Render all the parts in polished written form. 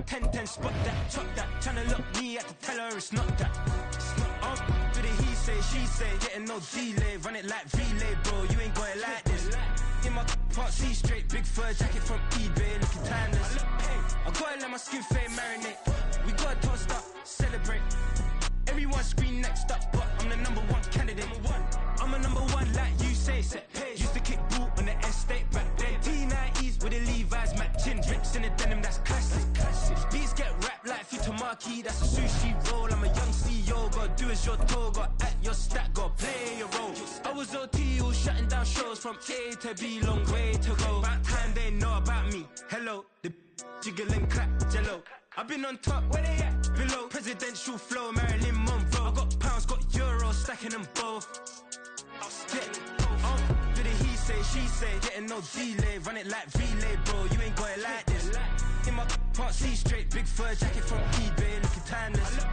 10-10, spot that, chop that. Tryna lock me, I have to tell her it's not that. Do the he say, she say, getting no delay. Run it like relay, bro, you ain't got it like this. In my part C straight, big fur jacket from eBay, looking timeless. I gotta let my skin fade marinate. We gotta toast up, celebrate. Everyone scream next up, but I'm the #1 candidate. I'm a #1 like you say, set pace. Used to kick boot on the estate back then. T90s with the Levi's matching. Rips in the denim, that's classic. Beats get wrapped like Futamaki, that's a sushi roll. I'm a young CEO, gotta do as you're told. Gotta act your stat, gotta play your role. I was OT, all shutting down shows from A to B, long way to go. About time they know about me. Hello, the jiggle and clap, jello. I've been on top, where they at? Below, presidential flow, Marilyn Monroe. I got pounds, got euros, stacking them both. Do the he say, she say, getting no delay. Run it like relay, bro, you ain't got it like this. In my part C straight, big fur jacket from eBay, looking timeless.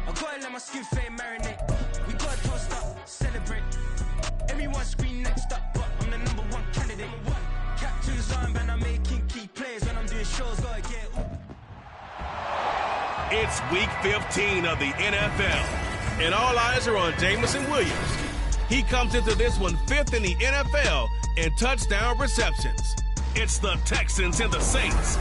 I gotta let my skin fade marinate. We gotta toast up, celebrate. Everyone scream next up, but I'm the #1 candidate. Captain's armband, I'm making key plays. When I'm doing shows, gotta get it. It's week 15 of the NFL, and all eyes are on Jamison Williams. He comes into this one 5th in the NFL in touchdown receptions. It's the Texans and the Saints.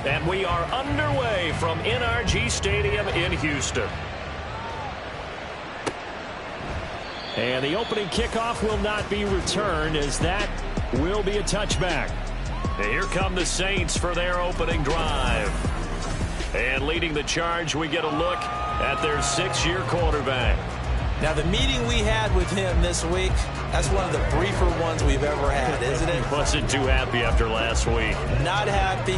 And we are underway from NRG Stadium in Houston. And the opening kickoff will not be returned, as that will be a touchback. And here come the Saints for their opening drive. And leading the charge, we get a look at their 6-year quarterback. Now, the meeting we had with him this week, that's one of the briefer ones we've ever had, isn't it? He wasn't too happy after last week. Not happy.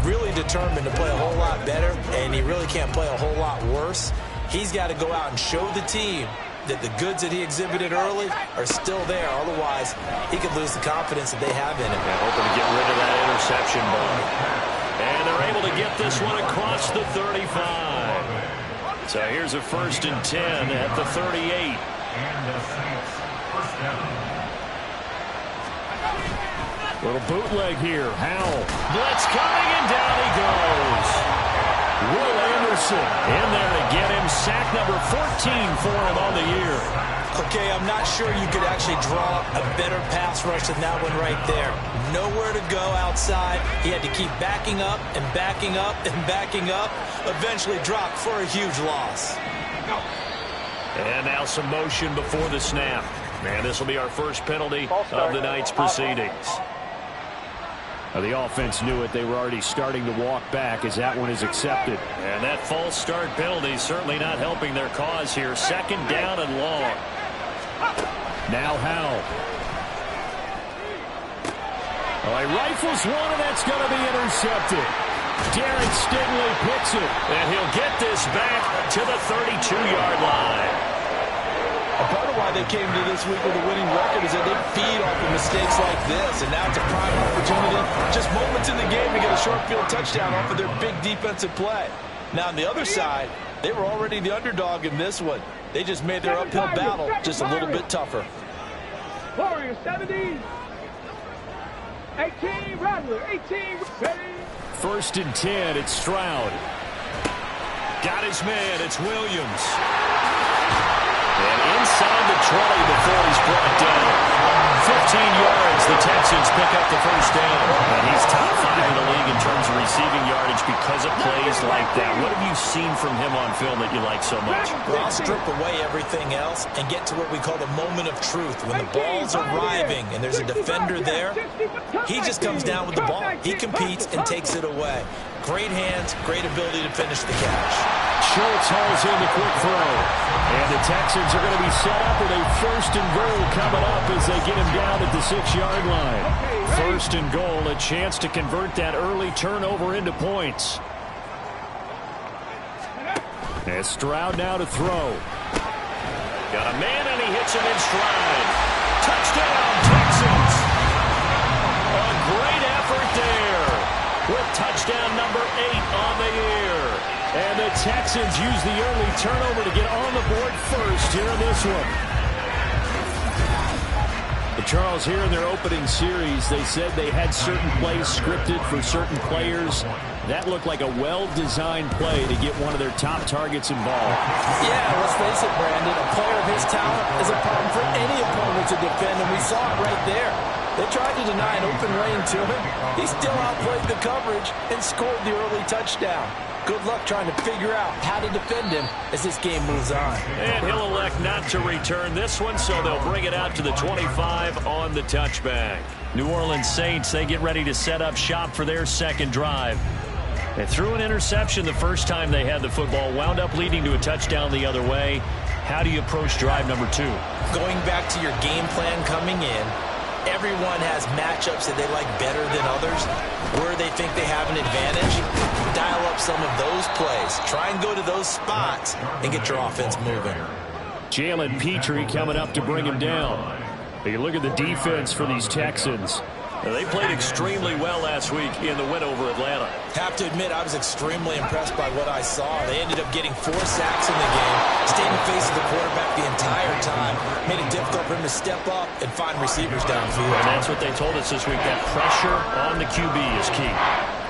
Really determined to play a whole lot better, and he really can't play a whole lot worse. He's got to go out and show the team that the goods that he exhibited early are still there. Otherwise, he could lose the confidence that they have in him. Yeah, hoping to get rid of that interception ball. And they're able to get this one across the 35. So here's a 1st and 10 at the 38. Little bootleg here. Howell. Blitz coming, and down he goes. Will Anderson in there to get him. Sack number 14 for him on the year. Okay, I'm not sure you could actually draw a better pass rush than that one right there. Nowhere to go outside. He had to keep backing up and backing up and backing up. Eventually dropped for a huge loss. And now some motion before the snap. Man, this will be our first penalty of the night's proceedings. The offense knew it. They were already starting to walk back as that one is accepted. And that false start penalty certainly not helping their cause here. 2nd down and long. Now Howell. Oh, he rifles one, and that's going to be intercepted. Darren Stingley picks it. And he'll get this back to the 32-yard line. A part of why they came to this week with a winning record is that they feed off of mistakes like this, and now it's a prime opportunity, just moments in the game, to get a short field touchdown off of their big defensive play. Now, on the other side, they were already the underdog in this one. They just made their uphill battle just a little bit tougher. Warrior 70. 18, Rattler, 18, ready. 1st and 10, it's Stroud. Got his man, it's Williams. And inside the 20 before he's brought down. 15 yards, the Texans pick up the 1st down. And he's top 5 in the league in terms of receiving yardage because of plays like that. What have you seen from him on film that you like so much? Well, I'll strip away everything else and get to what we call the moment of truth. When the ball's arriving and there's a defender there, he just comes down with the ball. He competes and takes it away. Great hands, great ability to finish the catch. Schultz hauls in the quick throw. And the Texans are going to be set up with a 1st and goal coming up as they get him down at the 6-yard line. 1st and goal, a chance to convert that early turnover into points. As Stroud now to throw. Got a man and he hits him in stride. Touchdown, Texans. A great effort there with touchdown number 8 on the year. And the Texans use the early turnover to get on the board first here in this one. But Charles, here in their opening series, they said they had certain plays scripted for certain players. That looked like a well-designed play to get one of their top targets involved. Yeah, let's face it, Brandon. A player of his talent is a problem for any opponent to defend, and we saw it right there. They tried to deny an open lane to him. He still outplayed the coverage and scored the early touchdown. Good luck trying to figure out how to defend him as this game moves on. And he'll elect not to return this one, so they'll bring it out to the 25 on the touchback. New Orleans Saints, they get ready to set up shop for their 2nd drive. They threw an interception the first time they had the football, wound up leading to a touchdown the other way. How do you approach drive number 2? Going back to your game plan coming in, everyone has matchups that they like better than others. Where they think they have an advantage, dial up some of those plays. Try and go to those spots and get your offense moving. Jalen Petrie coming up to bring him down. You look at the defense for these Texans. They played extremely well last week in the win over Atlanta. Have to admit, I was extremely impressed by what I saw. They ended up getting 4 sacks in the game, stayed in the face of the quarterback the entire time, made it difficult for him to step up and find receivers downfield. And that's what they told us this week, that pressure on the QB is key.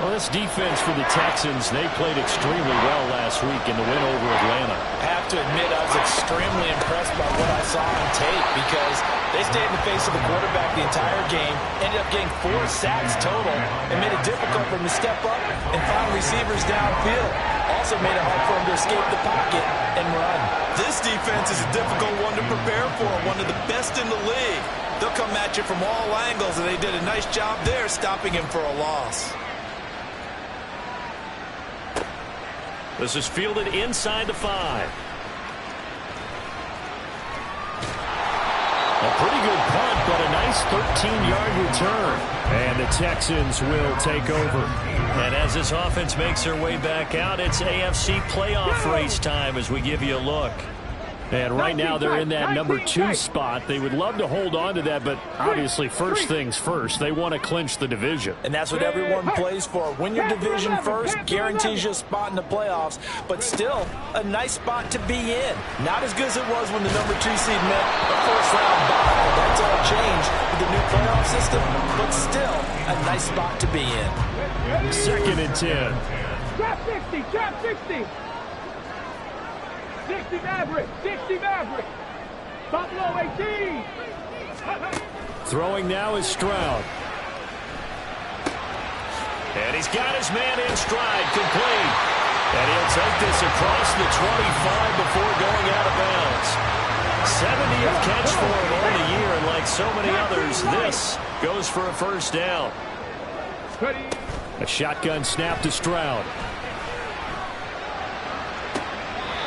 Well, this defense for the Texans, they played extremely well last week in the win over Atlanta. I have to admit, I was extremely impressed by what I saw on tape because they stayed in the face of the quarterback the entire game, ended up getting 4 sacks total, and made it difficult for him to step up and find receivers downfield. Also made it hard for him to escape the pocket and run. This defense is a difficult one to prepare for, one of the best in the league. They'll come at you from all angles, and they did a nice job there stopping him for a loss. This is fielded inside the 5. A pretty good punt, but a nice 13-yard return. And the Texans will take over. And as this offense makes their way back out, it's AFC playoff race time as we give you a look. And right now they're in that number 2 spot. They would love to hold on to that, but obviously first things first. They want to clinch the division. And that's what everyone plays for. Win your division first, guarantees you a spot in the playoffs, but still a nice spot to be in. Not as good as it was when the number 2 seed meant a first-round bye. That's all changed with the new playoff system, but still a nice spot to be in. 2nd and 10. Drop 60, drop 60. 60 Maverick, 60 Maverick. Buffalo 18. Throwing now is Stroud. And he's got his man in stride, complete. And he'll take this across the 25 before going out of bounds. 70th catch for him on the year, and like so many others, this goes for a first down. A shotgun snap to Stroud.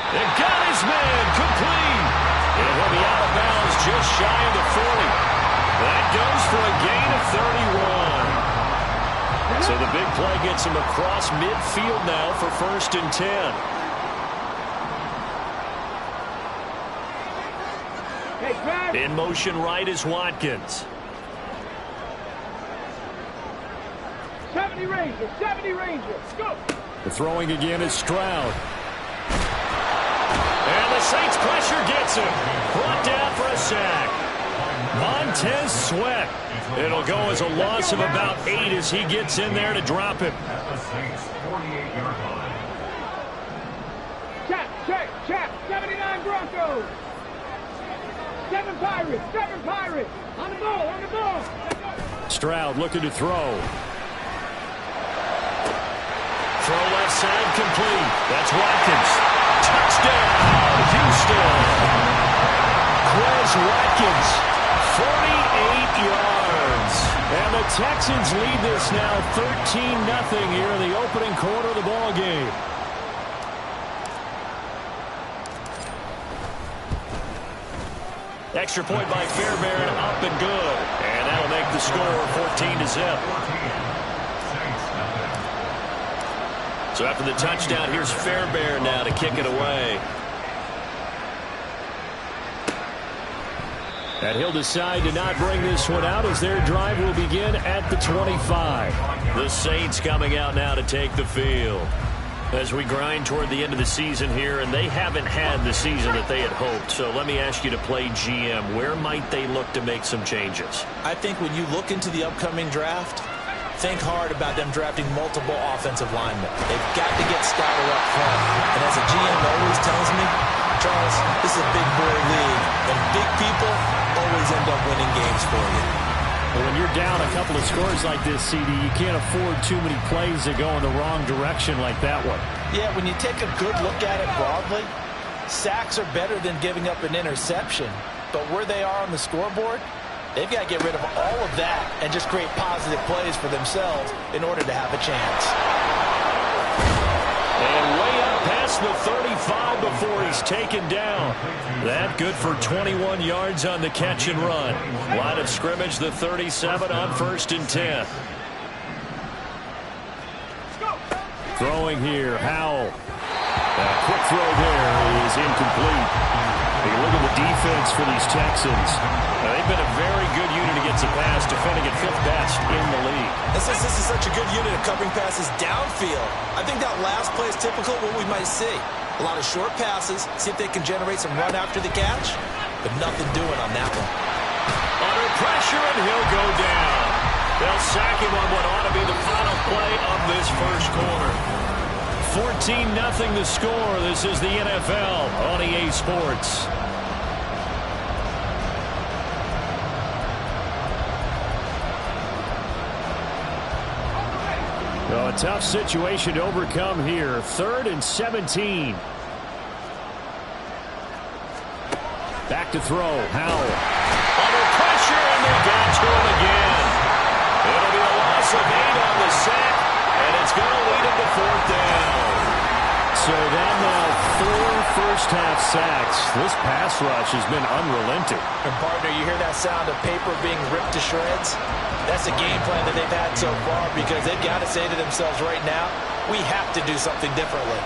And got his man complete. And he'll be out of bounds just shy of the 40. That goes for a gain of 31. So the big play gets him across midfield now for 1st and 10. In motion right is Watkins. 70 Rangers, 70 Rangers, go! The throwing again is Stroud. And the Saints pressure gets him. Brought down for a sack. Montez Sweat. It'll go as a loss of about 8 as he gets in there to drop him. Check. 79 Broncos. 7 Pirates. On the ball. Stroud looking to throw. Throw left side complete. That's Watkins. Touchdown, Houston. Quez Watkins, 48 yards. And the Texans lead this now 13-0 here in the opening quarter of the ball game. Extra point by Fairbairn, up and good. And that'll make the score 14-0. So after the touchdown, here's Fairbairn now to kick it away. And he'll decide to not bring this one out as their drive will begin at the 25. The Saints coming out now to take the field. As we grind toward the end of the season here, and they haven't had the season that they had hoped. So let me ask you to play GM. Where might they look to make some changes? I think when you look into the upcoming draft, think hard about them drafting multiple offensive linemen. They've got to get stouter up front. And as a GM always tells me, Charles, this is a big boy league, and big people always end up winning games for you. Well, when you're down a couple of scores like this, CD, you can't afford too many plays that go in the wrong direction like that one. Yeah, when you take a good look at it broadly, sacks are better than giving up an interception. But where they are on the scoreboard, they've got to get rid of all of that and just create positive plays for themselves in order to have a chance. And way up past the 35 before he's taken down. That good for 21 yards on the catch and run. Line of scrimmage, the 37 on 1st and 10. Throwing here, Howell. A quick throw there is incomplete. Take a look at the defense for these Texans. They've been a very good unit against the pass, defending at 5th best in the league. And since this is such a good unit of covering passes downfield, I think that last play is typical of what we might see. A lot of short passes, see if they can generate some run after the catch, but nothing doing on that one. Under pressure, and he'll go down. They'll sack him on what ought to be the final play of this first quarter. 14-0 the score. This is the NFL on EA Sports. Well, a tough situation to overcome here. 3rd and 17. Back to throw. Howell. Under pressure, and they got to him again. It'll be a loss of 8 on the sack, and it's going to lead him to 4th down. So that now 4 first-half sacks. This pass rush has been unrelenting. And, partner, you hear that sound of paper being ripped to shreds? That's a game plan that they've had so far because they've got to say to themselves right now, we have to do something differently.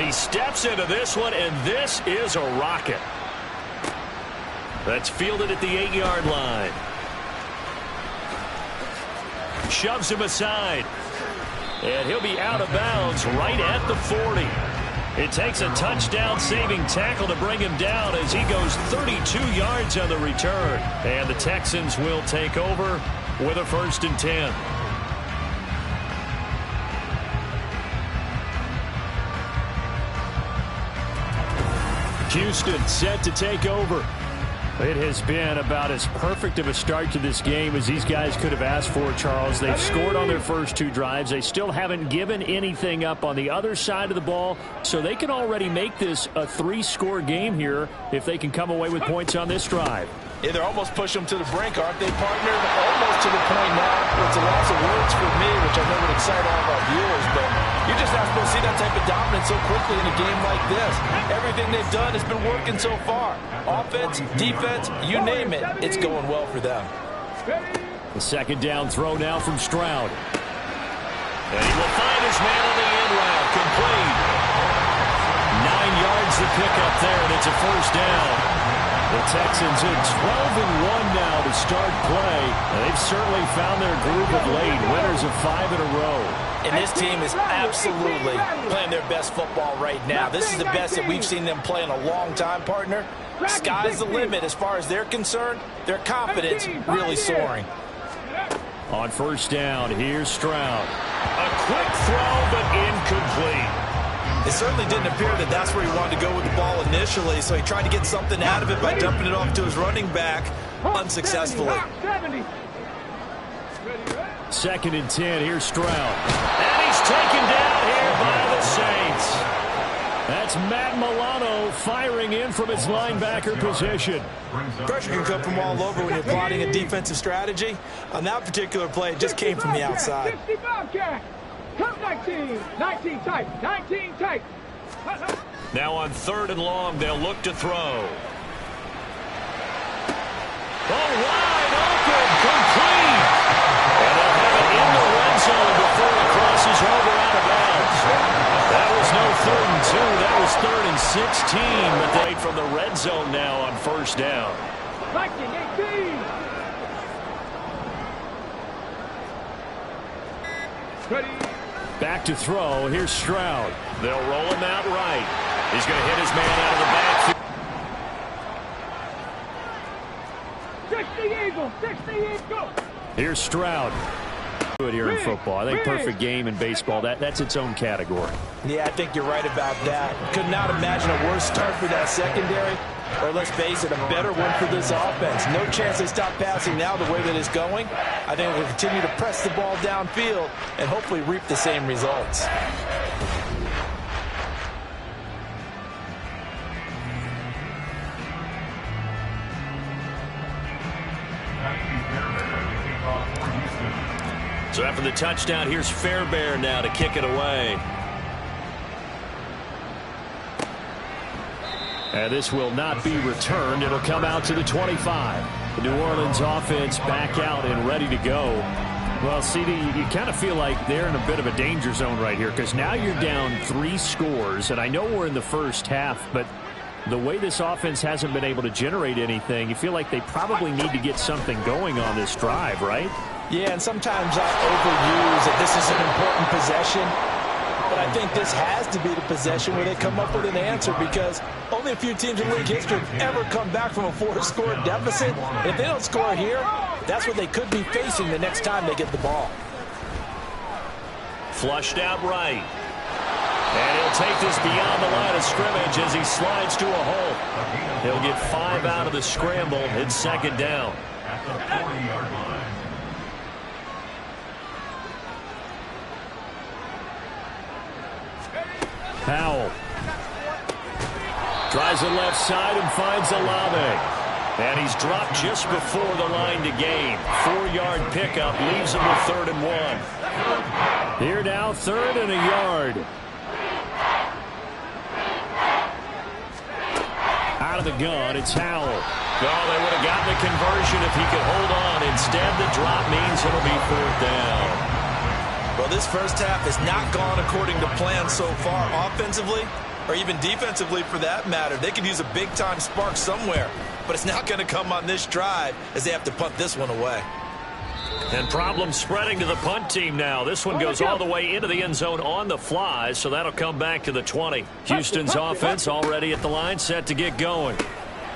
He steps into this one, and this is a rocket. That's fielded at the 8-yard line. Shoves him aside. And he'll be out of bounds right at the 40. It takes a touchdown-saving tackle to bring him down as he goes 32 yards on the return. And the Texans will take over with a 1st and 10. Houston set to take over. It has been about as perfect of a start to this game as these guys could have asked for, Charles. They've scored on their first 2 drives. They still haven't given anything up on the other side of the ball, so they can already make this a 3-score game here if they can come away with points on this drive. Yeah, they're almost pushing them to the brink, aren't they, partner? Almost to the point now where it's a loss of words for me, which I know would excite all of our viewers, but you're just not supposed to see that type of dominance so quickly in a game like this. Everything they've done has been working so far. Offense, defense, you name it, it's going well for them. The 2nd down throw now from Stroud. And he will find his man on the end route, complete. 9 yards to pick up there, and it's a 1st down. The Texans in 12-1 now to start play. And they've certainly found their groove of late. Winners of 5 in a row. And this team is absolutely playing their best football right now. This is the best that we've seen them play in a long time, partner. Sky's the limit as far as they're concerned. Their confidence really soaring. On first down, here's Stroud. A quick throw, but incomplete. It certainly didn't appear that that's where he wanted to go with the ball initially, so he tried to get something out of it by dumping it off to his running back unsuccessfully. 2nd and 10, here's Stroud. And he's taken down here by the Saints. That's Matt Milano firing in from his linebacker position. Pressure can come from all over when you're plotting a defensive strategy. On that particular play, it just came from the outside. 19 tight. Now on 3rd and long, they'll look to throw. Oh, wide open, complete. And they'll have it in the red zone before it crosses over out of bounds. That was no 3rd and 2. That was 3rd and 16. But they from the red zone now on first down. 19-18. Ready. Back to throw. Here's Stroud. They'll roll him out right. He's going to hit his man out of the backfield. 60 Eagles. Here's Stroud. Good here in football. I think perfect game in baseball. That's its own category. Yeah, I think you're right about that. Could not imagine a worse start for that secondary. Or let's face it, a better one for this offense. No chance they stop passing now the way that it's going. I think we'll continue to press the ball downfield and hopefully reap the same results. So after the touchdown, here's Fairbairn now to kick it away. And this will not be returned. It'll come out to the 25. The New Orleans offense back out and ready to go. Well, CD, you kind of feel like they're in a bit of a danger zone right here because now you're down 3 scores. And I know we're in the first half, but the way this offense hasn't been able to generate anything, you feel like they probably need to get something going on this drive, right? Yeah, and sometimes I overuse that this is an important possession. But I think this has to be the possession where they come up with an answer because only a few teams in league history have ever come back from a 4-score deficit. And if they don't score here, that's what they could be facing the next time they get the ball. Flushed out right. And he'll take this beyond the line of scrimmage as he slides to a hole. He'll get 5 out of the scramble. It's 2nd down. At the 40-yard line. Powell tries the left side and finds Olave. And he's dropped just before the line to gain. 4-yard pickup leaves him with 3rd and 1. Here now, 3rd and a yard. Out of the gun, it's Howell. Oh, they would have gotten the conversion if he could hold on. Instead, the drop means it'll be 4th down. Well, this first half has not gone according to plan so far offensively or even defensively for that matter. They could use a big-time spark somewhere, but it's not going to come on this drive as they have to punt this one away. And problems spreading to the punt team now. This one goes all the way into the end zone on the fly, so that'll come back to the 20. Houston's offense already at the line, set to get going.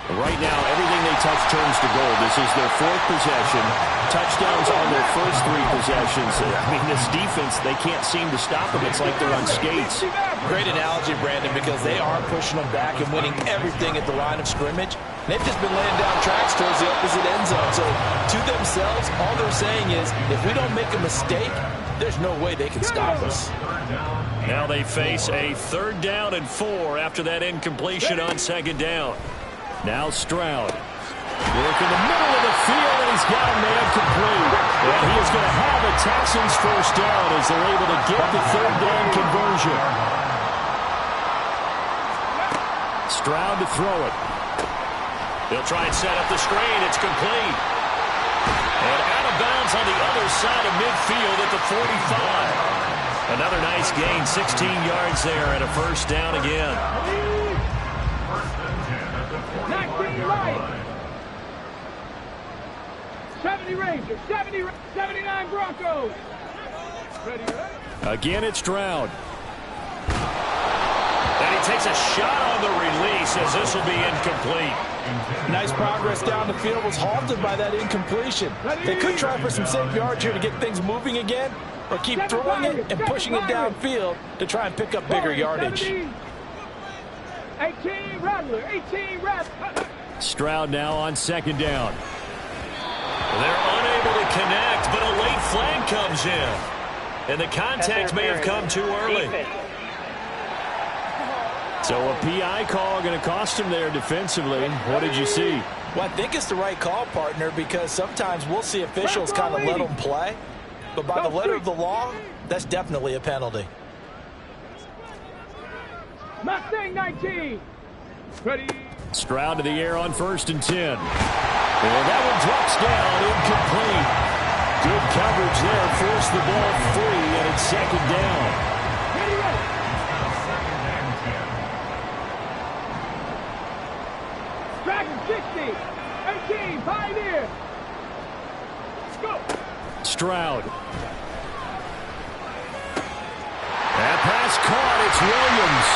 Right now, everything they touch turns to gold. This is their 4th possession. Touchdowns on their first 3 possessions. I mean, this defense, they can't seem to stop them. It's like they're on skates. Great analogy, Brandon, because they are pushing them back and winning everything at the line of scrimmage. They've just been laying down tracks towards the opposite end zone. So, to themselves, all they're saying is, if we don't make a mistake, there's no way they can stop us. Now they face a 3rd down and 4 after that incompletion on 2nd down. Now Stroud. Work in the middle of the field, and he's got a man complete. And he is going to have a Texans first down as they're able to get the 3rd down conversion. Stroud to throw it. They'll try and set up the screen. It's complete. And out of bounds on the other side of midfield at the 45. Another nice gain, 16 yards there, and a first down again. 19 right. 70 Rangers, 79 Broncos. Ready, Again, it's Stroud. And he takes a shot on the release as this will be incomplete. Nice progress down the field, was halted by that incompletion. They could try for some safe yards here to get things moving again, or keep throwing it and pushing it downfield to try and pick up bigger yardage. 18 Rattler, 18 Rattler. Stroud now on second down. They're unable to connect, but a late flag comes in. And the contact may have come too early. So a PI call going to cost him there defensively. What did you see? Well, I think it's the right call, partner, because sometimes we'll see officials kind of let them play. But by the letter of the law, that's definitely a penalty. Mustang 19. Ready. Stroud to the air on 1st and 10. And that one drops down, incomplete. Good coverage there, forced the ball free, and it's second down. Ready, ready. Dragon 60. 18, Pioneer. Let's go. Stroud. That pass caught. It's Williams.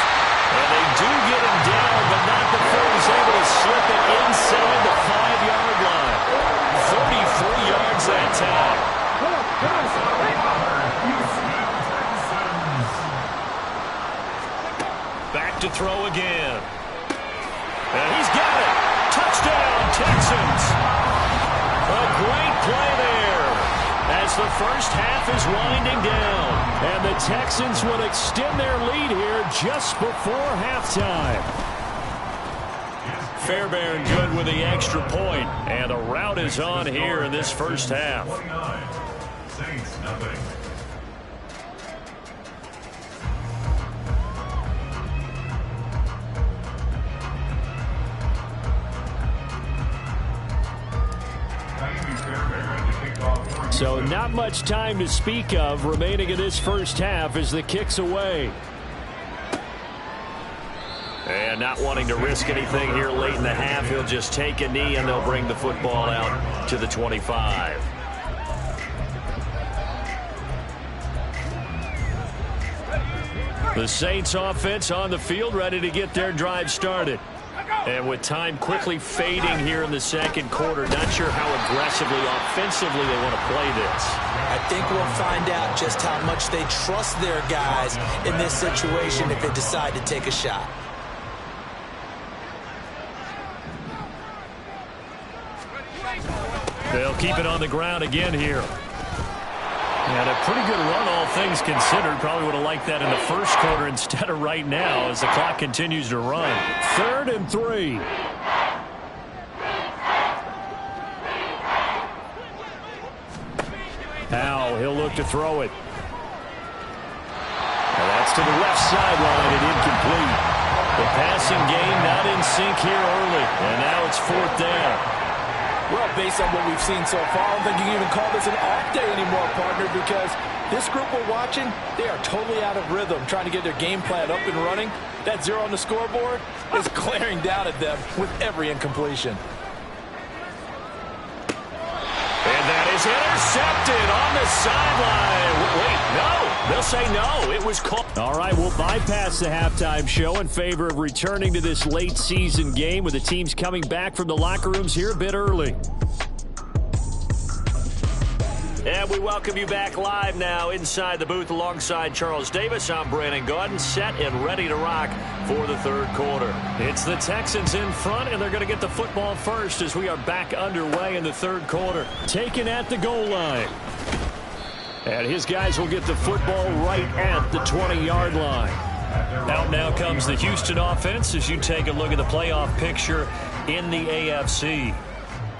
And they do get him down, but not before he's able to slip it inside the 5-yard line. 33 yards that time. Back to throw again. And he's got it. Touchdown, Texans. A great play there as the first half is winding down. And the Texans will extend their lead here just before halftime. Fairbairn good with the extra point. And a rout is on here in this first half. Saints nothing. So not much time to speak of remaining in this first half as the kick's away. And not wanting to risk anything here late in the half, he'll just take a knee and they'll bring the football out to the 25. The Saints offense on the field ready to get their drive started. And with time quickly fading here in the second quarter, not sure how aggressively, offensively they want to play this. I think we'll find out just how much they trust their guys in this situation if they decide to take a shot. They'll keep it on the ground again here. And a pretty good run, all things considered. Probably would have liked that in the first quarter instead of right now as the clock continues to run. 3rd and 3. Now he'll look to throw it. And that's to the left sideline and incomplete. The passing game not in sync here early. And now it's 4th down. Well, based on what we've seen so far, I don't think you can even call this an off day anymore, partner, because this group we're watching, they are totally out of rhythm, trying to get their game plan up and running. That 0 on the scoreboard is glaring down at them with every incompletion. And that is intercepted on the sideline. Wait, no. They'll say no. It was called. All right, we'll bypass the halftime show in favor of returning to this late season game with the teams coming back from the locker rooms here a bit early. And we welcome you back live now inside the booth alongside Charles Davis. I'm Brandon Gaudin, set and ready to rock for the third quarter. It's the Texans in front, and they're going to get the football first as we are back underway in the third quarter. Taken at the goal line. And his guys will get the football right at the 20-yard line. Out now comes the Houston offense as you take a look at the playoff picture in the AFC.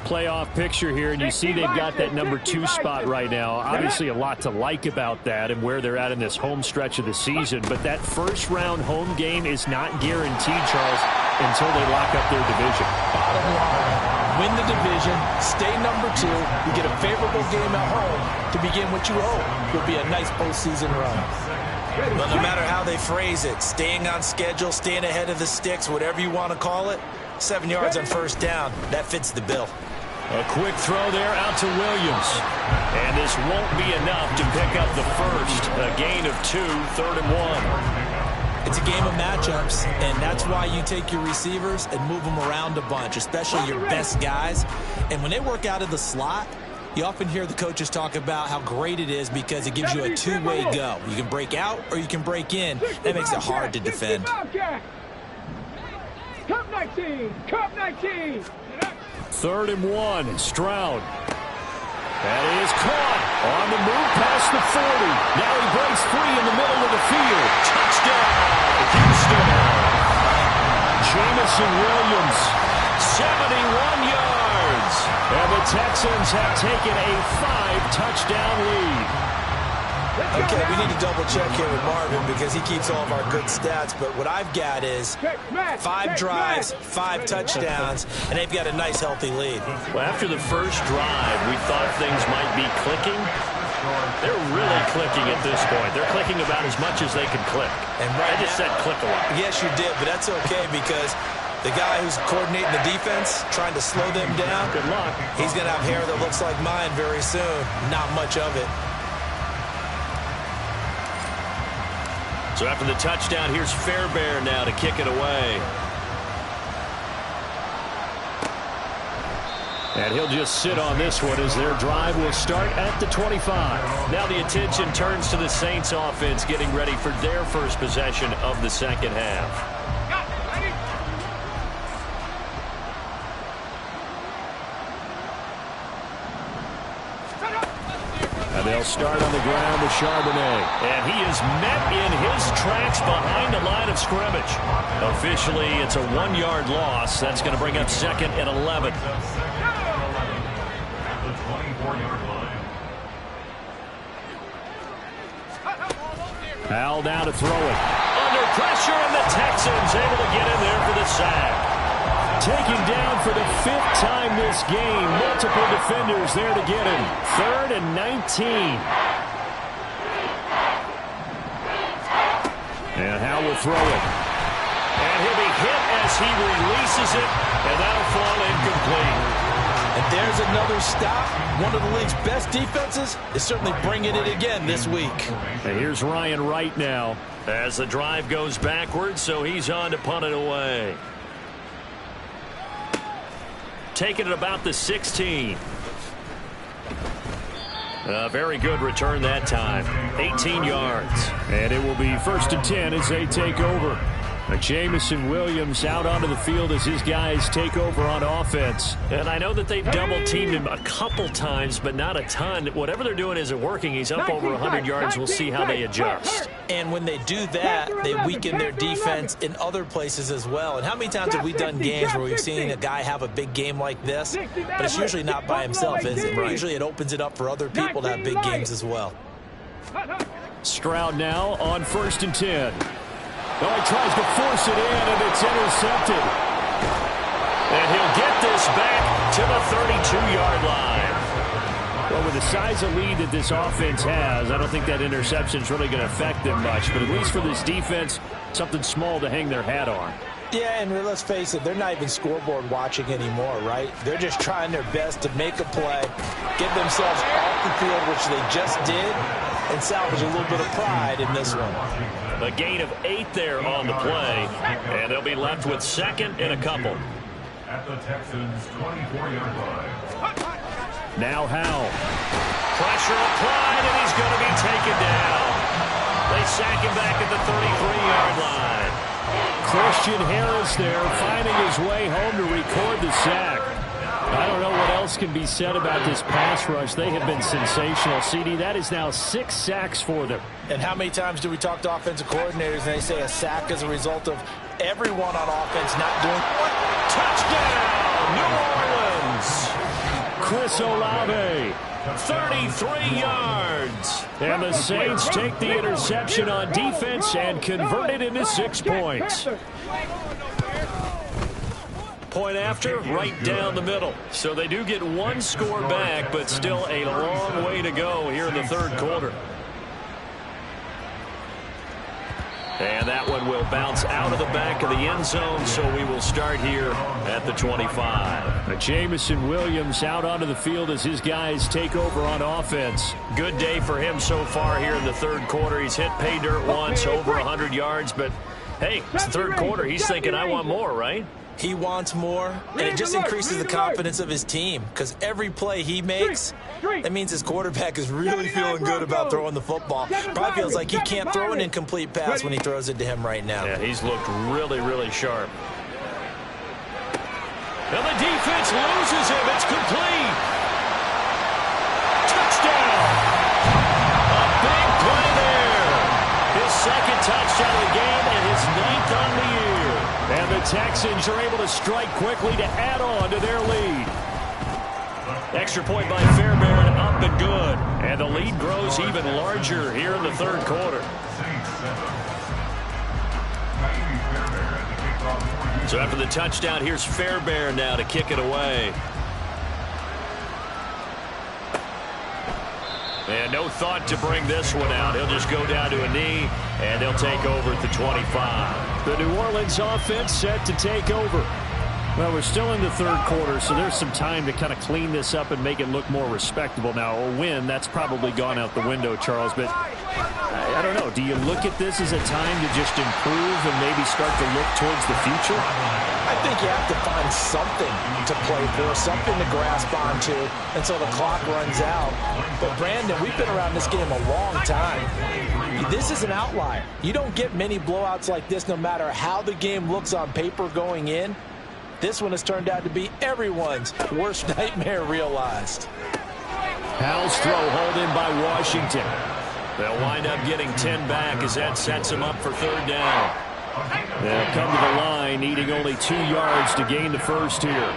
Playoff picture here, and you see they've got that number 2 spot right now. Obviously a lot to like about that and where they're at in this home stretch of the season, but that first round home game is not guaranteed, Charles, until they lock up their division. Bottom line, win the division, stay number 2, you get a favorable game at home to begin what you hope will be a nice postseason run. Well, no matter how they phrase it, staying on schedule, staying ahead of the sticks, whatever you want to call it, 7 yards on first down, that fits the bill. A quick throw there out to Williams. And this won't be enough to pick up the first. A gain of 2, 3rd and 1. It's a game of matchups, and that's why you take your receivers and move them around a bunch, especially your best guys. And when they work out of the slot, you often hear the coaches talk about how great it is because it gives you a two-way go. You can break out or you can break in. That makes it hard to defend. Cup 19! Cup 19! 3rd and 1, Stroud. That is caught on the move past the 40. Now he breaks free in the middle of the field. Touchdown, Houston. Jamison Williams, 71 yards. And the Texans have taken a 5-touchdown lead. Okay, we need to double check here with Marvin because he keeps all of our good stats. But what I've got is 5 drives, 5 touchdowns, and they've got a nice, healthy lead. Well, after the first drive, we thought things might be clicking. They're really clicking at this point. They're clicking about as much as they can click. And right I just said click a lot. Yes, you did, but that's okay because the guy who's coordinating the defense, trying to slow them down, good luck. He's going to have hair that looks like mine very soon. Not much of it. So after the touchdown, here's Fairbairn now to kick it away. And he'll just sit on this one as their drive will start at the 25. Now the attention turns to the Saints offense getting ready for their first possession of the second half. And they'll start on the ground with Charbonnet. And he is met in his tracks behind the line of scrimmage. Officially, it's a 1-yard loss. That's going to bring up 2nd and 11. At the 24-yard line. Hal down to throw it. Under pressure, and the Texans able to get in there for the sack. Taken down for the 5th time this game. Multiple defenders there to get him. 3rd and 19. And Hal will throw it. And he'll be hit as he releases it. And that'll fall incomplete. And there's another stop. One of the league's best defenses is certainly bringing it again this week. And here's Ryan Wright now as the drive goes backwards, so he's on to punt it away. Taking it about the 16. A very good return that time. 18 yards. And it will be 1st and 10 as they take over. Jamison Williams out onto the field as his guys take over on offense. And I know that they've double-teamed him a couple times, but not a ton. Whatever they're doing isn't working. He's up over 100 yards. We'll see how they adjust. And when they do that, they weaken their defense in other places as well. And how many times have we done games where we've seen a guy have a big game like this, but it's usually not by himself, is it? Right. Usually it opens it up for other people to have big games as well. Stroud now on 1st and 10. Oh, he tries to force it in, and it's intercepted. And he'll get this back to the 32-yard line. Well, with the size of lead that this offense has, I don't think that interception is really going to affect them much. But at least for this defense, something small to hang their hat on. Yeah, and let's face it, they're not even scoreboard watching anymore, right? They're just trying their best to make a play, get themselves off the field, which they just did, and salvage a little bit of pride in this one. A gain of 8 there on the play, and they'll be left with 2nd and a couple. At the Texans' 24-yard line. Now Howell. Pressure applied, and he's going to be taken down. They sack him back at the 33-yard line. Christian Harris there, finding his way home to record the sack. I don't know what else can be said about this pass rush. They have been sensational. CD, that is now 6 sacks for them. And how many times do we talk to offensive coordinators and they say a sack is a result of everyone on offense not doing touchdown, New Orleans. Chris Olave, 33 yards. And the Saints take the interception on defense and convert it into 6 points. Point after, right down the middle. So they do get 1 score back, but still a long way to go here in the 3rd quarter. And that one will bounce out of the back of the end zone, so we will start here at the 25. Jamison Williams out onto the field as his guys take over on offense. Good day for him so far here in the third quarter. He's hit pay dirt once, over 100 yards, but hey, it's the third quarter. He's thinking, I want more, right? He wants more, and it just increases the confidence of his team because every play he makes, that means his quarterback is really feeling good about throwing the football. Probably feels like he can't throw an incomplete pass when he throws it to him right now. Yeah, he's looked really, really sharp. And the defense loses him. It's complete. Touchdown. A big play there. His second touchdown of the game and his 9th on the year. And the Texans are able to strike quickly to add on to their lead. Extra point by Fairbairn, up and good. And the lead grows even larger here in the third quarter. So after the touchdown, here's Fairbairn now to kick it away. And no thought to bring this one out. He'll just go down to a knee, and they'll take over at the 25. The New Orleans offense set to take over. Well, we're still in the third quarter, so there's some time to kind of clean this up and make it look more respectable. Now, a win, that's probably gone out the window, Charles, but I don't know. Do you look at this as a time to just improve and maybe start to look towards the future? I think you have to find something to play for, something to grasp onto until the clock runs out. But, Brandon, we've been around this game a long time. This is an outlier. You don't get many blowouts like this no matter how the game looks on paper going in. This one has turned out to be everyone's worst nightmare realized. Howell's throw hauled in by Washington. They'll wind up getting 10 back as that sets them up for third down. They'll come to the line, needing only 2 yards to gain the first here.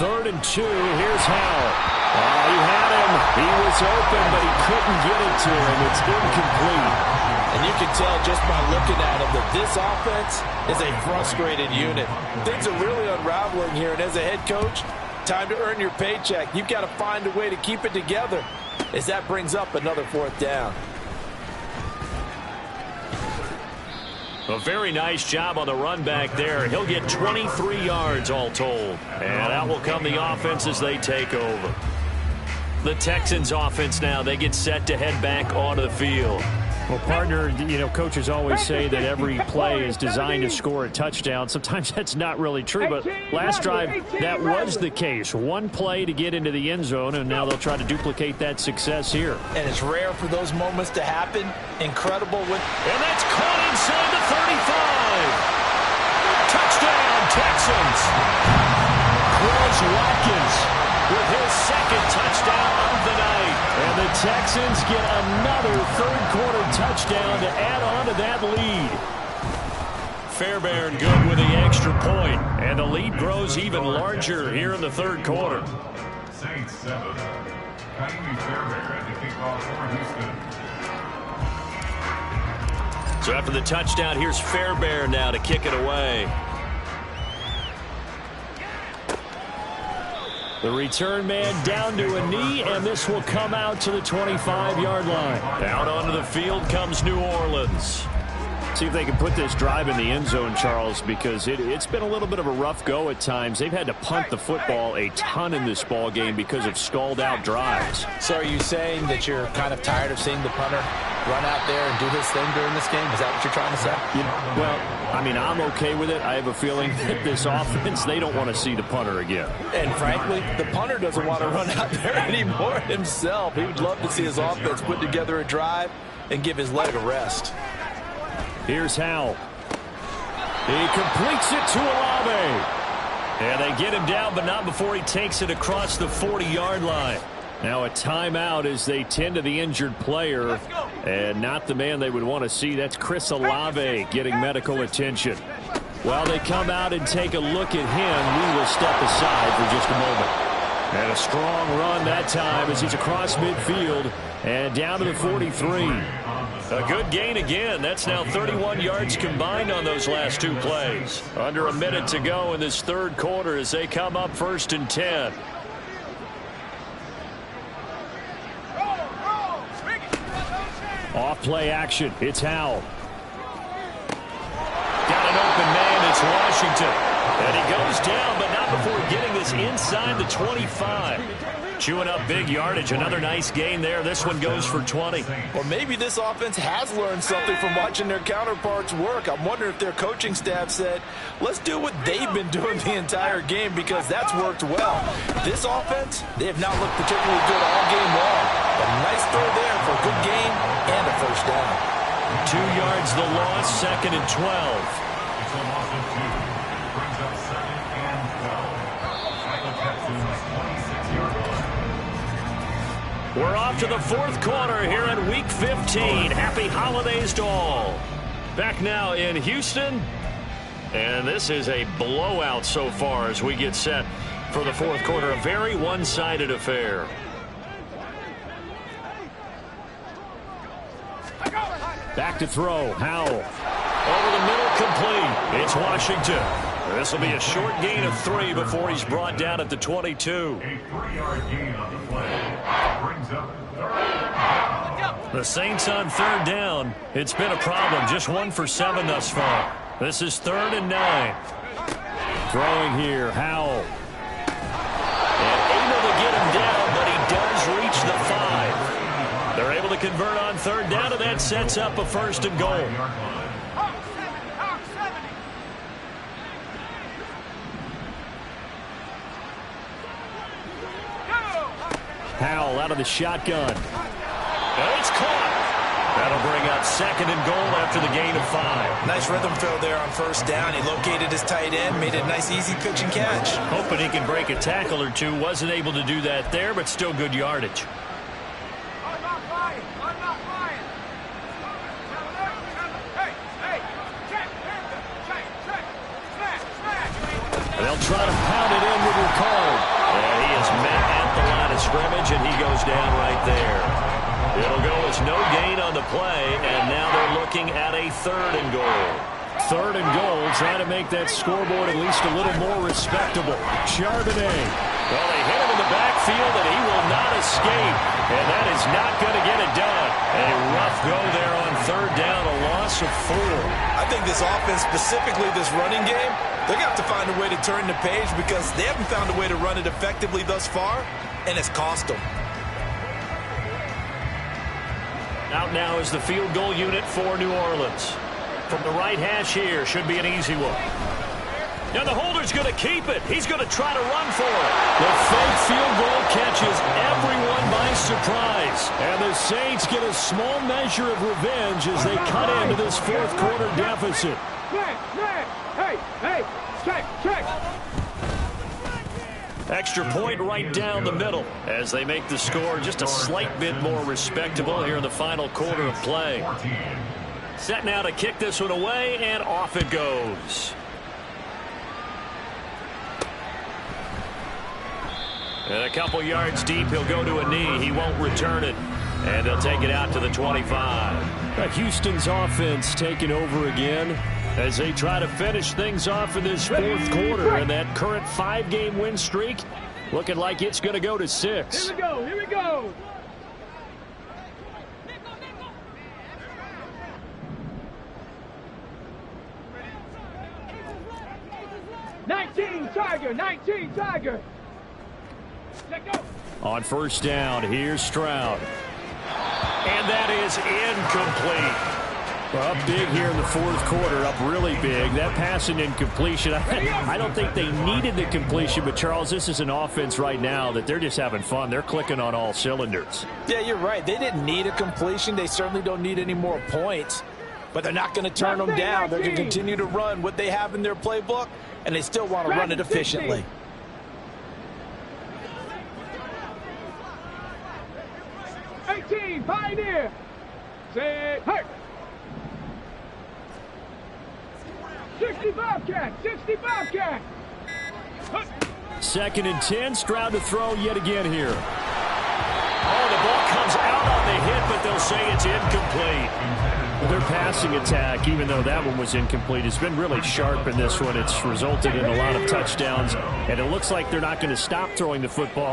3rd and 2. Here's Howell. He had him. He was open, but he couldn't get it to him. It's incomplete. And you can tell just by looking at him that this offense is a frustrated unit. Things are really unraveling here, and as a head coach, time to earn your paycheck. You've got to find a way to keep it together as that brings up another 4th down. A very nice job on the run back there. He'll get 23 yards all told. And out will come the offense as they take over. The Texans offense now, they get set to head back onto the field. Well, partner, you know, coaches always say that every play is designed to score a touchdown. Sometimes that's not really true, but last drive, that was the case. One play to get into the end zone, and now they'll try to duplicate that success here. And it's rare for those moments to happen. Incredible. And that's caught inside the 35. Touchdown, Texans. Chris Watkins with his second touchdown of the night. And the Texans get another third-quarter touchdown to add on to that lead. Fairbairn good with the extra point, and the lead grows even larger here in the third quarter. Saints 7. PeeWee Fairbairn to kick off for Houston. So after the touchdown, here's Fairbairn now to kick it away. The return man down to a knee, and this will come out to the 25-yard line. Out onto the field comes New Orleans. See if they can put this drive in the end zone, Charles, because it's been a little bit of a rough go at times. They've had to punt the football a ton in this ball game because of stalled-out drives. So are you saying that you're kind of tired of seeing the punter run out there and do his thing during this game? Is that what you're trying to say? Well, I mean, I'm okay with it. I have a feeling that this offense, they don't want to see the punter again. And frankly, the punter doesn't want to run out there anymore himself. He would love to see his offense put together a drive and give his leg a rest. Here's Howell. He completes it to Olave. And they get him down, but not before he takes it across the 40-yard line. Now a timeout as they tend to the injured player, and not the man they would want to see. That's Chris Olave getting medical attention. While they come out and take a look at him, we will step aside for just a moment. And a strong run that time as he's across midfield and down to the 43. A good gain again. That's now 31 yards combined on those last two plays. Under a minute to go in this third quarter as they come up 1st and 10. Off play action. It's Howell. Got an open man. It's Washington. And he goes down, but not before getting this inside the 25. Chewing up big yardage. Another nice gain there. This one goes for 20. Or maybe this offense has learned something from watching their counterparts work. I'm wondering if their coaching staff said, let's do what they've been doing the entire game, because that's worked well. This offense, they have not looked particularly good all game long. But a nice throw there for a good gain and a first down. 2 yards the loss, 2nd and 12. It's a loss of 2. Brings up 2nd and 12. By the Texans, 26-yard line. We're off to the 4th quarter here at Week 15. Happy holidays to all. Back now in Houston. And this is a blowout so far as we get set for the 4th quarter. A very one-sided affair. Back to throw. Howell. Over the middle, complete. It's Washington. This will be a short gain of 3 before he's brought down at the 22. A 3-yard gain on the play. Brings up 3rd down. The Saints on 3rd down. It's been a problem. Just 1 for 7 thus far. This is 3rd and 9. Throwing here. Howell. And able to get him down, but he does reach the 5. They're able to convert on 3rd down, and that sets up a 1st and goal. Howell out of the shotgun. And it's caught. That'll bring up 2nd and goal after the gain of 5. Nice rhythm throw there on 1st down. He located his tight end, made it a nice, easy pitch and catch. Hoping he can break a tackle or two. Wasn't able to do that there, but still good yardage. They'll try to pound it in with Ricard. And he is met at the line of scrimmage, and he goes down right there. It'll go as no gain on the play, and now they're looking at a 3rd and goal. 3rd and goal, trying to make that scoreboard at least a little more respectable. Charbonnet. Well, they hit him in the backfield, and he will not escape. And that is not going to get it done. A rough go there on 3rd down, a loss of 4. I think this offense, specifically this running game, they're going to have to find a way to turn the page, because they haven't found a way to run it effectively thus far, and it's cost them. Out now is the field goal unit for New Orleans. From the right hash here, should be an easy one. Now the holder's going to keep it. He's going to try to run for it. The fake field goal catches everyone by surprise. And the Saints get a small measure of revenge as they cut into this 4th quarter deficit. Hey, check. Extra point right down the middle as they make the score just a slight bit more respectable here in the final quarter of play. Set now to kick this one away, and off it goes. And a couple yards deep, he'll go to a knee. He won't return it, and they'll take it out to the 25. Houston's offense taking over again as they try to finish things off in this 4th quarter, and that current 5-game win streak looking like it's going to go to 6. Here we go. 19 Tiger. Let go. On 1st down, here's Stroud. And that is incomplete. Well, up big here in the 4th quarter, up really big. That passing incompletion, I don't think they needed the completion, but Charles, this is an offense right now that they're just having fun. They're clicking on all cylinders. Yeah, you're right. They didn't need a completion. They certainly don't need any more points, but they're not going to turn them down. They're going to continue to run what they have in their playbook, and they still want to run it efficiently. 18, Pioneer. Say, hey. 65 cat. 2nd and 10, Stroud to throw yet again here. Oh, the ball comes out on the hit, but they'll say it's incomplete. Their passing attack, even though that one was incomplete, has been really sharp in this one. It's resulted in a lot of touchdowns, and it looks like they're not going to stop throwing the football.